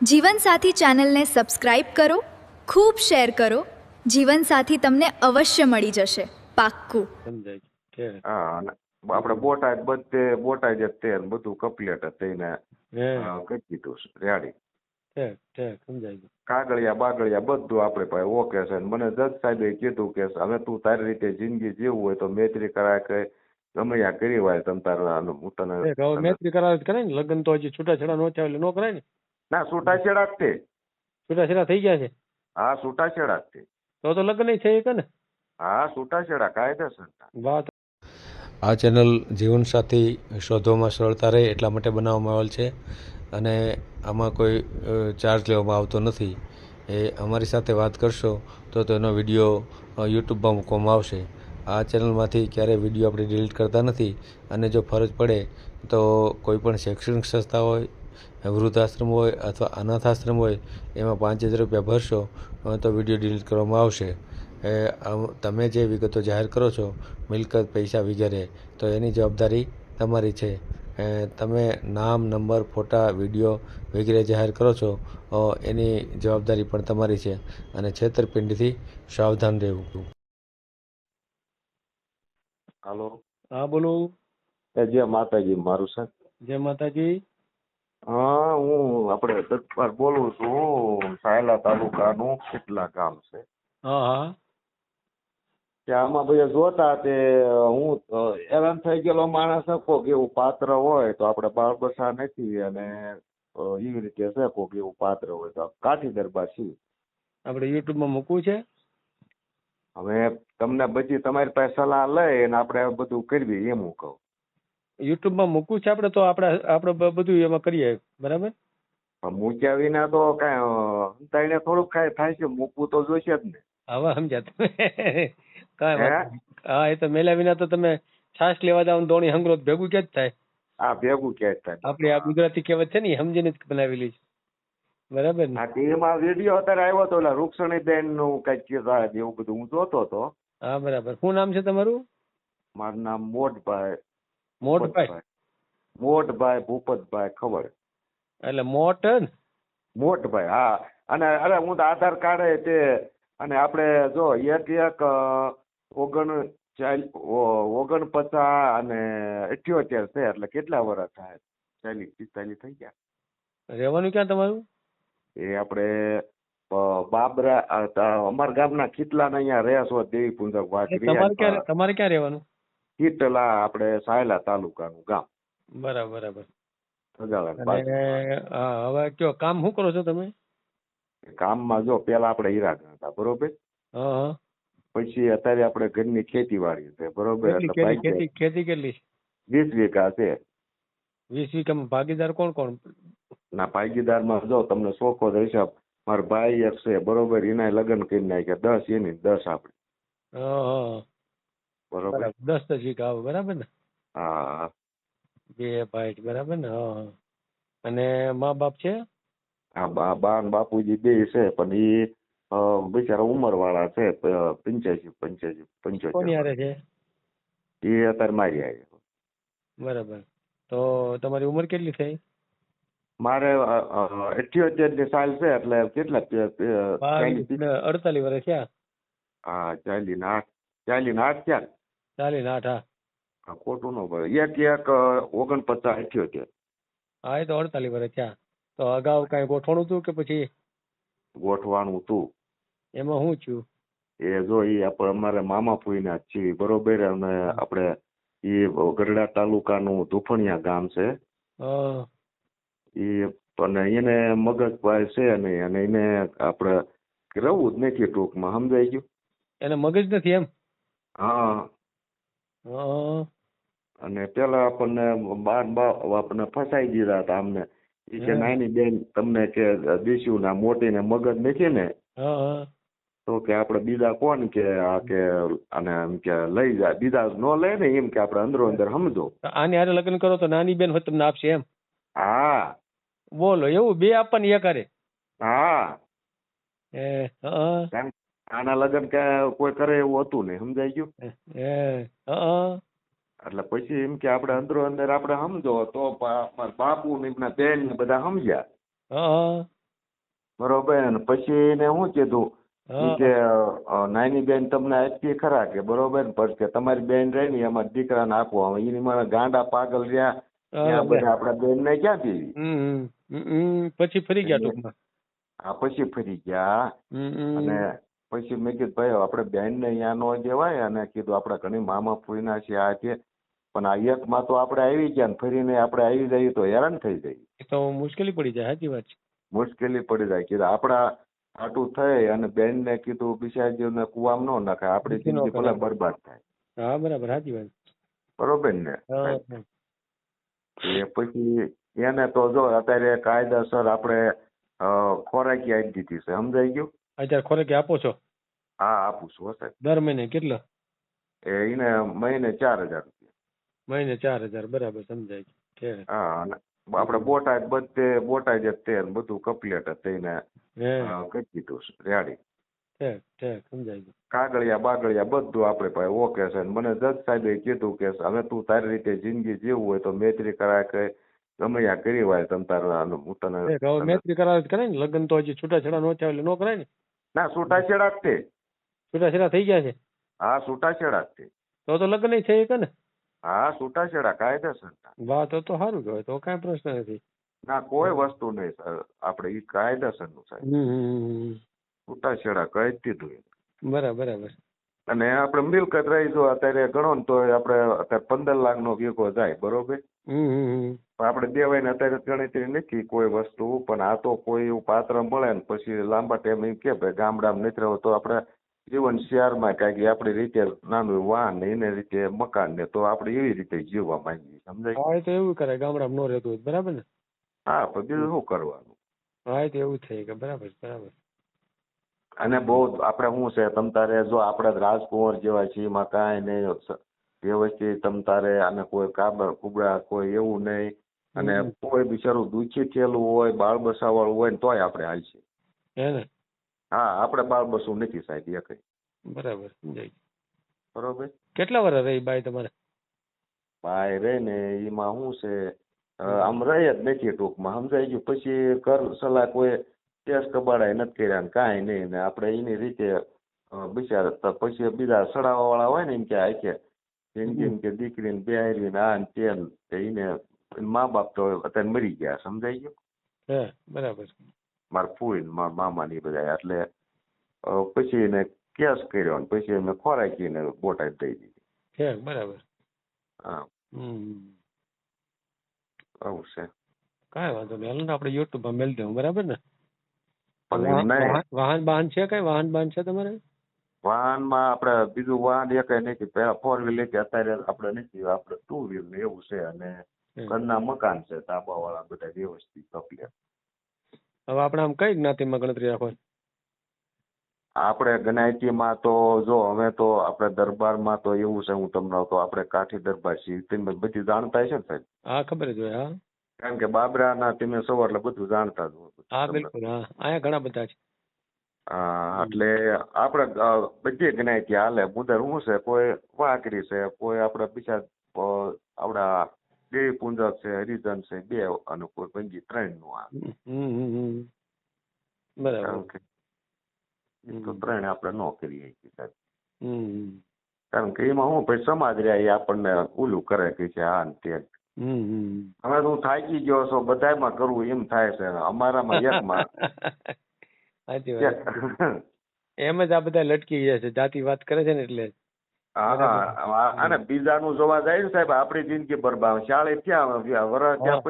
જીવનસાથી ચેનલને સબસ્ક્રાઇબ કરો, ખૂબ શેર કરો. જીવનસાથી તમને અવશ્ય મળી જશે, પાક્કું. સમજાય છે. હા અને આપણે બોટાદ બધે બોટાદ જ તે ને બધું કમ્પ્લીટ જ થઈને હે કરી દીધું છે રેડી. ઠીક સમજાય ગયું. કાગળિયા બાગળિયા બધું આપણે પાસે ઓકે છે ને મને જજ સાહેબે કીધું કે હવે તું તારી રીતે જિંદગી જીવવું હોય તો મૈત્રી કરાય કે ગમે ત્યાં કરી હોય તમ તારા હું તને ઠીક, હવે મૈત્રી કરાવે તો કરાય ને, લગ્ન તો હજી છૂટાછેડા નો થયા એટલે નો કરાય ને. ના છૂટાછેડા જ તે. છૂટાછેડા થઈ ગયા છે હા છૂટાછેડા જ તે. તો લગ્ન છે કે ને. હા છૂટાછેડા કાયદેસર. વાત આ ચેનલ જીવનસાથી શોધવામાં સરળતા રહે એટલા માટે બનાવવામાં આવેલ છે અને આમાં કોઈ ચાર્જ લેવામાં આવતો નથી. એ અમારી સાથે વાત કરશો તો તેનો વિડીયો યુટ્યુબમાં મૂકવામાં આવશે. આ ચેનલમાંથી ક્યારેય વિડીયો આપણે ડિલીટ કરતા નથી અને જો ફરજ પડે તો કોઈ પણ શૈક્ષણિક સંસ્થા હોય, વૃદ્ધાશ્રમ હોય અથવા અનાથ આશ્રમ હોય એમાં 5000 રૂપિયા ભરશો તો વિડીયો ડિલીટ કરવામાં આવશે. તમે જે વિગતો જાહેર કરો છો, મિલકત, પૈસા વગેરે, તો એની જવાબદારી તમારી છે. તમે નામ, નંબર, ફોટા, વિડીયો વગેરે જાહેર કરો છો એની જવાબદારી પણ તમારી છે અને છેતરપિંડીથી સાવધાન રહેવું. હાલો. હા બોલો. જય માતાજી મારું સાહેબ. જય માતાજી. હા હું આપણે દત્તપાલ બોલું છું. સાયલા તાલુકાનું કેટલા ગામ છે હા હા કે આમાં બધા જોતા તે હું હેરાન થઈ ગયેલો માણસ કોક એવું પાત્ર હોય તો આપણે બાળ બસા નથી અને એવી રીતે છે કોક એવું પાત્ર હોય તો કાઠી દરબાર છીએ. આપણે યુટ્યુબમાં મૂકવું છે. હવે તમને બધી તમારી પાસે સલાહ લઈ અને આપણે બધું કરવી એમ હું કહું. યુટ્યુબમાં મૂકવું છે આપણે તો આપણે બધું એમાં કરીએ, બરાબર. પણ મૂક્યા વિના તો કાંઈ સંતાઈને થોડુંક કાંઈ થાય છે, મૂકવું તો જોઈશે જ ને. હવે સમજ્યા તમે. કાંઈ વાત નહીં. હા એ તો મેલ્યા વિના તો તમે છાશ લેવા જાવ ને દોણી હંગરો ભેગું ક્યાં જ થાય. આ ભેગું ક્યાંય થાય આપણી આ ગુજરાતી કહેવત છે ને એ સમજીને જ બનાવેલી છે, બરાબર ને. હા એમાં વિડીયો અત્યારે આવ્યો હતો એટલે રૂક્ષણીબેન નું કઈક એવું બધું હું જોતો હતો. હા બરાબર. શું નામ છે તમારું? મારું નામ મોટભાઈ. મોટભાઈ. મોટભાઈ ભૂપતભાઈ ખબર. એટલે મોટ ને? મોટભાઈ હા. અને અરે હું તો આધાર કાર્ડ તે અને આપણે જો એક 49 અને 78 છે એટલે કેટલા વર્ષ થાય? 40-45 થઈ ગયા. રહેવાનું ક્યાં તમારું? એ આપણે બાબરા અમારા ગામના ખીટલાના અહીંયા રહેશો દેવી પુંજક તમારે ક્યાં રહેવાનું? ખીટલા આપણે સાયલા તાલુકાનું ગામ. બરાબર બરાબર. સગાવાના હા હવે કયો કામ શું કરો છો તમે? કામમાં જો પેલા આપણે હીરા હતા બરોબર. હા પછી અત્યારે આપણે ઘરની ખેતીવાડી છે બરોબર. ખેતી કેટલી? 20 વીઘા છે. 20 વીઘામાં ભાગીદાર કોણ કોણ? ના ભાગીદારમાં જો તમને ચોખ્ખો હિસાબ મારા ભાઈ એક છે બરોબર, એના લગ્ન કરી નાખ્યા 10 એની 10 આપણે. બરોબર 10 વીઘા આવે બરાબર ને. હા 2 ભાઈ બરાબર ને. અને મા બાપ છે? હા બા ને બાપુજી બે છે પણ એ બિચારા ઉંમર વાળા છે 85-85-75. કોની હારે છે? એ અત્યારે મારી આવ્યા. બરાબર. તો તમારી ઉંમર કેટલી થઈ? મારે 78 ની સાલ છે એટલે કેટલા 48 વર્ષ થયા. હા 48 થયા. 48 હા ખોટું ન પડે. એક 49-78. હા એ તો 48 વર્ષ થયા. તો અગાઉ કઈ ગોઠવણું હતું કે પછી? ગોઠવાનું હતું. એમાં શું થયું? એ જો એ આપણે અમારે મામા ફૂઈના જ છીએ બરોબર. અને આપણે એ ગઢડા તાલુકાનું ધુફણિયા ગામ છે. એ અને એને મગજભાઈ છે નહીં અને એને આપણે રહેવું જ નથી ટૂંકમાં, સમજાઈ ગયું. એને મગજ નથી એમ? હા. અને પેલા આપણને ફસાઈ દીધા હતા અમને. એ કે નાની બેન તમને કે દીશું ના મોટી ને મગજ નથી ને તો કે આપણે બીજા કોણ કે આ કે અને એમ કે લઈ જાય બીજા ન લે ને એમ કે આપણે અંદરો અંદર સમજો. આની હારે લગ્ન કરો તો નાની બેન તમને આપશે એમ? હા. બોલો એવું બે આપવાની એક હારે? હા. આના લગ્ન કે કોઈ કરે એવું હતું ને, સમજાઈ ગયું. એટલે પછી એમ કે આપણે અંદરો અંદર આપણે સમજો તો બાપુ ને એમના બેન ને બધા સમજ્યા. બરોબર. અને પછી એને શું કીધું ઈ હા કે નાની બેન તમને આપી ખરા કે બરોબર ને પછી કે તમારી બેન રહી ને એમાં દીકરાને આપો. હવે એની મને ગાંડા પાગલ રહ્યા ત્યાં બધા આપણા બેન ને ક્યાં દેવી. પછી ફરી ગયા ટૂંકમાં. આ પછી ફરી ગયા. અને પછી મેં કીધું ભાઈ આપણે બેન ને અહીંયા નો દેવાય અને કીધું આપણે ઘણી મામા ફૂઈના છે આ છે પણ આ એકમાં તો આપણે આવી ગયા ને ફરીને આપણે આવી જઈએ તો હેરાન થઈ જઈએ. એ તો મુશ્કેલી પડી જાય. સાચી વાત છે. મુશ્કેલી પડી જાય. કીધું આપણા આટું થઈ અને બેન ને કીધું બિચારીને કુવામાં ન નાખાય આપણી જિંદગી ભલે બરબાદ થાય. હા બરાબર સાચી વાત. બરોબર ને. હા એ પછી એને તો જો અત્યારે કાયદેસર આપણે ખોરાકી આપી દીધી છે સમજાઈ ગયું. અત્યારે ખોરાકી આપો છો? હા આપું છું સાહેબ. દર મહિને કેટલા? એને મહિને 4,000 રૂપિયા. મહિને 4,000 બરાબર સમજાય છે. હા અને આપણે બોટાદ બધે બોટાદ જ તે ને બધું કમ્પ્લીટ થઈને કરી દીધું છે રેડી. ઠીક ઠીક સમજાય ગયું. કાગળિયા બાગળિયા બધું આપણે પાસે ઓકે છે. મને જજ સાહેબે કીધું કે હવે તું તારી રીતે જિંદગી જીવવું હોય તો મૈત્રી કરાય કે ગમે ત્યાં કરી હોય તમ તારે હું તને હવે મૈત્રી કરાવે કરાય ને. લગ્ન તો હજી છૂટાછેડા નો થયા એટલે નો કરાય ને. ના છૂટાછેડા જ તે. છૂટાછેડા થઈ ગયા છે? હા છૂટાછેડા જ તે. તો લગ્ન થઈ શકે ને? હા છૂટાછેડા કાયદેસર. વાહ તો સારું કહેવાય. તો કાંઈ પ્રશ્ન નથી. ના કોઈ વસ્તુ નહીં સર આપણે ઈ કાયદેસર નું સાહેબ. છૂટાછેડા કહી જ દીધું. બરાબર. અને આપણે મિલકત રહી જો અત્યારે ગણો ને તો આપણે અત્યારે 15 લાખ નો વીઘો જાય બરોબર. આપણે દેવાય ને અત્યારે ગણતરી નથી કોઈ વસ્તુ પણ આ તો કોઈ એવું પાત્ર મળે ને પછી લાંબા ટાઈમ એમ કે ભાઈ ગામડામાં નથી રહ્યો તો આપણે જીવન શહેરમાં કાંઈક આપણી રીતે નાનું વાહન ને એને રીતે મકાન ને તો આપણે એવી રીતે જીવવા માંગીએ સમજાય. હા તો એવું કરે ગામડામાં નો રહેતું હોય બરાબર ને. હા પણ બીજું શું કરવાનું. હા તો એવું થાય કે બરાબર. અને બહુ આપણે શું છે તમ તારે જો આપણે રાજકુંવર જેવા છીએ એમાં કાંઈ નહીં વ્યવસ્થિત તમ તારે અને કોઈ કાબર કુબડા કોઈ એવું નહીં અને કોઈ બિચારું દુઃખી થયેલું હોય બાળ બસાવાળું હોય ને તોય આપણે હાલશે. હે ને? હા આપણે બાળ બસવું નથી સાહેબ એ કઈ. બરાબર સમજાય. બરોબર. કેટલા વર્ષ રહી બાઈ તમારે? બાય રે ને એમાં શું છે આમ રહે જ નથી ટૂંકમાં સમજાઈ ગયું. પછી ઘર સલાહ કોઈ કેસ કબાડાય નથી કર્યા ને કાંઈ નહીં ને આપણે એની રીતે બિચારા પછી બીજા સડાવા વાળા હોય ને એમ કે આખે જિંદગી કે દીકરીને બેહારી ને આ ને તે એને મા બાપ તો અત્યારે મરી ગયા સમજાઈ ગયું. બરાબર. મારા ફૂઈ મારા મામા ની બધા એટલે પછી એને કેસ કર્યો ને પછી અમે ખોરાકીને બોટાદ દઈ દીધી. બરાબર. હા આવું છે. કાંઈ વાંધો નહીં. હાલો ને આપણે યુટ્યુબમાં મેળ દઉં બરાબર ને. વાહન બાહન છે કઈ વાહન બાહન છે તમારે? વાહનમાં આપણે બીજું વાહન એ કઈ નથી. પેલા 4 વ્હીલ કે અત્યારે આપણે નથી આપણે 2 વ્હીલ ને એવું છે અને ઘરના મકાન છે ધાબા વાળા બધા વ્યવસ્થિત કમ્પ્લીટ. હવે આપણે આમ કઈ જ્ઞાતિમાં ગણતરી રાખવાની? આપણે જ્ઞાતિમાં તો જો અમે તો આપણે દરબારમાં તો એવું છે હું તમને તો આપણે કાઠી દરબાર છીએ તમે બધી જાણતા હશે ને સાહેબ? હા ખબર જ હોય. હા કારણ કે બાબરાના તમે સૌ એટલે બધું જાણતા જ હોય. હા બિલકુલ. હા અહીંયા ઘણા બધા છે. હા એટલે આપણે બધી જ્ઞાતિ હાલે. મુદર શું છે કોઈ વાકરી છે કોઈ આપણે બીજા આપણા દેવી પુંજક છે હરિજન છે 2 અને કોઈ પંજી 3 નું આ બરાબર. તો 3 આપણે ન કરીએ સાહેબ. કારણ કે એમાં હું પછી સમાજ રહ્યા એ આપણને ઓલું કરે કે છે આ ને તે. હવે હું થાકી ગયો છો બધામાં કરવું એમ થાય છે અમારામાં એકમાં એમ જ આ બધા લટકી ગયા છે જાતિ વાત કરે છે ને એટલે. હા અને બીજાનું જોવા જાય ને સાહેબ આપણી જિંદગી બરબાદ. શાળે ક્યાં વર્ષ ત્યાં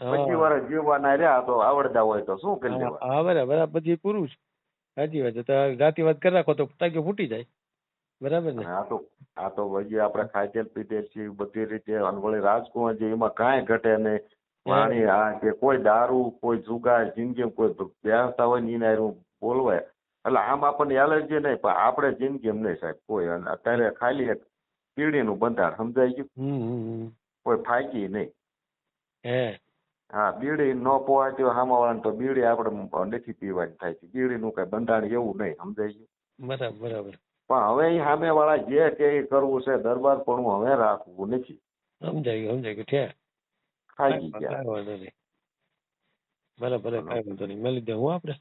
25 વર્ષ જીવવાના રહ્યા તો આવડતા હોય તો શું કરી લેવા. હા બરાબર. પછી પૂરું છે. સાચી વાત છે. તો જાતિવાદ કરી રાખો તો ટાંકી ફૂટી જાય. બરાબર ને. આ તો હજી આપણે ખાધેલ પીધેલ છીએ બધી રીતે વળી રાજકુમાર જે એમાં કાંઈ ઘટે નહીં. પાણી આ કે કોઈ દારૂ કોઈ જુગાર જિંદગી કોઈ બેસતા હોય ને એને બોલવાય એટલે આમ આપણને એલર્જી નહીં પણ આપણે જિંદગી એમ નહીં સાહેબ કોઈ. અત્યારે ખાલી એક બીડીનું બંધાણ સમજાઈ ગયું. કોઈ ફાંકી નહીં. હા બીડી ન પોવાતી હોય સામાવાળાને તો બીડી આપણે નથી પીવાની થાય છે. બીડીનું કઈ બંધાણ એવું નહીં સમજાઈ ગયું. બરાબર. પણ હવે એ સામે વાળા જે કે કરવું છે દરબાર પણ હવે રાખવું નથી. સમજાઈ ગયું. ખાઈ ગયા. બરાબર. કાંઈ વાંધો નહીં. મળી દે હું આપણે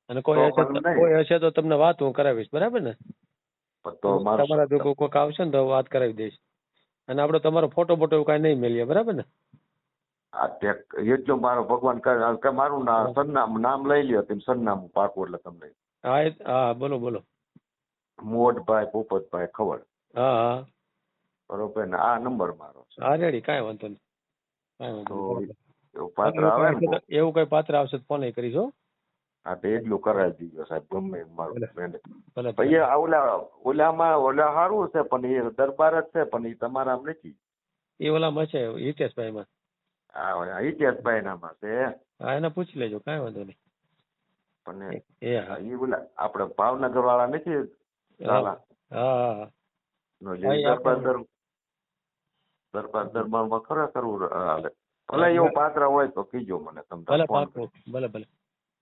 અને કોઈ તો હશે પણ નહીં. કોઈ હશે તો તમને વાત હું કરાવીશ, બરાબર ને? તો મારો તમારા જો કોઈક આવશે ને તો વાત કરાવી દઈશ. અને આપણે તમારો ફોટો બોટો એવું કાંઈ નહીં મેલીએ, બરાબર ને? આ એટલું મારો ભગવાન કરે કે મારું સરનામું નામ લઈ લ્યો તમે, સરનામું પાકું એટલે તમને. હા હા, બોલો બોલો. મોટભાઈ પોપટભાઈ ખવડ, હા હા બરોબર ને? આ નંબર મારો છે. હા, રેડી, કાંઈ વાંધો નહીં, કાંઈ તો વાંધો નહીં. એવું પાત્ર આવે ને એવું કઈ પાત્ર આવશે તો ફોન કરીશ હો. હા તો એટલું કરાવી દીધો સાહેબ, ગમે એમ મારું મહેનત. ભલે ભાઈ ઓલા સારું છે પણ એ દરબાર જ છે, પણ એ તમારા નથી. એ ઓલામાં છે હિતેશભાઈ માં. હા ઇતિહાસભાઈ નામાં છે. હા, એને પૂછી લેજો, કાંઈ વાંધો નહીં. પણ એ હા એ ઓલા આપણે ભાવનગર વાળા નથી ઝાલા? હા નો જે દરબાર દરબારમાં ખરેખર હાલે. ભલે એવું પાત્ર હોય તો કીજો મને, ભલે તમે ફોન પાકું, ભલે ભલે.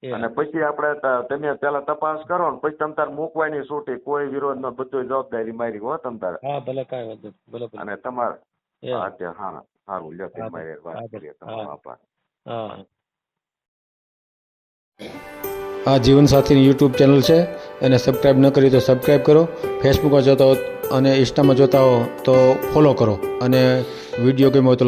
એ અને પછી આપણે તમે પેલા તપાસ કરો ને પછી તમ તાર મૂકવાની છૂટી, કોઈ વિરોધ ન, બધું જવાબદારી મારી હો તમ તારે. હા, ભલે, કાંઈ વાંધો નહીં, ભલે ભલે. અને તમારે એ હા હા સારું લ્યો, હા, મારી વાત હા, કરીએ, હા. તમારો આભાર. હા. આ જીવનસાથીની યુટ્યુબ ચેનલ છે, એને સબસ્ક્રાઈબ ન કરી તો સબસ્ક્રાઈબ કરો. ફેસબુકમાં જોતા હો અને ઇન્સ્ટામાં જોતા હો તો ફોલો કરો. અને વિડીયો ગમ્યો હોય તો